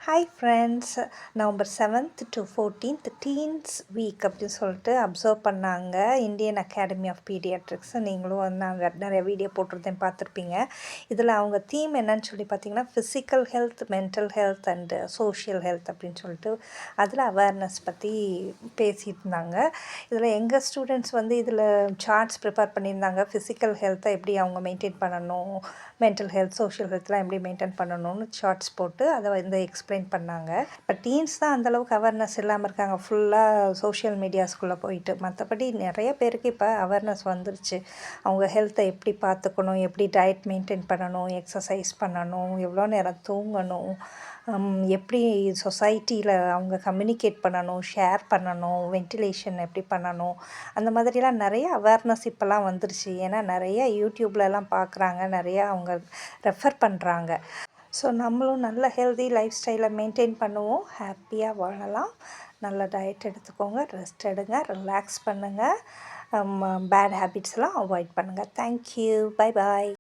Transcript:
Hi friends, November 7th to 14th teens week அப்படின்னு சொல்லிட்டு observe பண்ணாங்க இந்தியன் அகாடமி ஆஃப் பீடியாட்ரிக்ஸ். நீங்களும் வந்து நாங்கள் நிறைய வீடியோ போட்டிருந்தேன், பார்த்துருப்பீங்க. இதில் அவங்க தீம் என்னன்னு சொல்லி பார்த்தீங்கன்னா physical health, mental health and social health அப்படின்னு சொல்லிட்டு அதில் அவேர்னஸ் பற்றி பேசிட்டு இருந்தாங்க. இதில் எங்கள் ஸ்டூடெண்ட்ஸ் வந்து இதில் சார்ட்ஸ் ப்ரிப்பேர் பண்ணியிருந்தாங்க. ஃபிசிக்கல் ஹெல்த்தை எப்படி அவங்க மெயின்டைன் பண்ணணும், மென்டல் ஹெல்த், சோஷியல் ஹெல்த்லாம் எப்படி மெயின்டைன் பண்ணணும்னு சார்ட்ஸ் போட்டு அதை வந்து எக்ஸ்பிளைன் பண்ணாங்க. இப்போ டீன்ஸ் தான் அந்தளவுக்கு அவேர்னஸ் இல்லாமல் இருக்காங்க, ஃபுல்லாக சோஷியல் மீடியாஸ்குள்ளே போயிட்டு. மற்றபடி நிறைய பேருக்கு இப்போ அவேர்னஸ் வந்துருச்சு. அவங்க ஹெல்த்தை எப்படி பார்த்துக்கணும், எப்படி டயட் மெயின்டைன் பண்ணணும், எக்ஸசைஸ் பண்ணணும், எவ்வளோ நேரம் தூங்கணும், எப்படி சொசைட்டியில் அவங்க கம்யூனிகேட் பண்ணணும், ஷேர் பண்ணணும், வென்டிலேஷன் எப்படி பண்ணணும், அந்த மாதிரிலாம் நிறைய அவேர்னஸ் இப்போல்லாம் வந்துருச்சு. ஏன்னா நிறைய யூடியூப்லலாம் பார்க்குறாங்க, நிறையா அவங்க ரெஃபர் பண்ணுறாங்க. ஸோ நம்மளும் நல்ல ஹெல்தி லைஃப் ஸ்டைலை மெயின்டைன் பண்ணுவோம், ஹாப்பியாக வாழலாம். நல்ல டயட் எடுத்துக்கோங்க, ரெஸ்ட் எடுங்க, ரிலாக்ஸ் பண்ணுங்கள், பேட் ஹேபிட்ஸ்லாம் அவாய்ட் பண்ணுங்கள். Thank you, bye bye.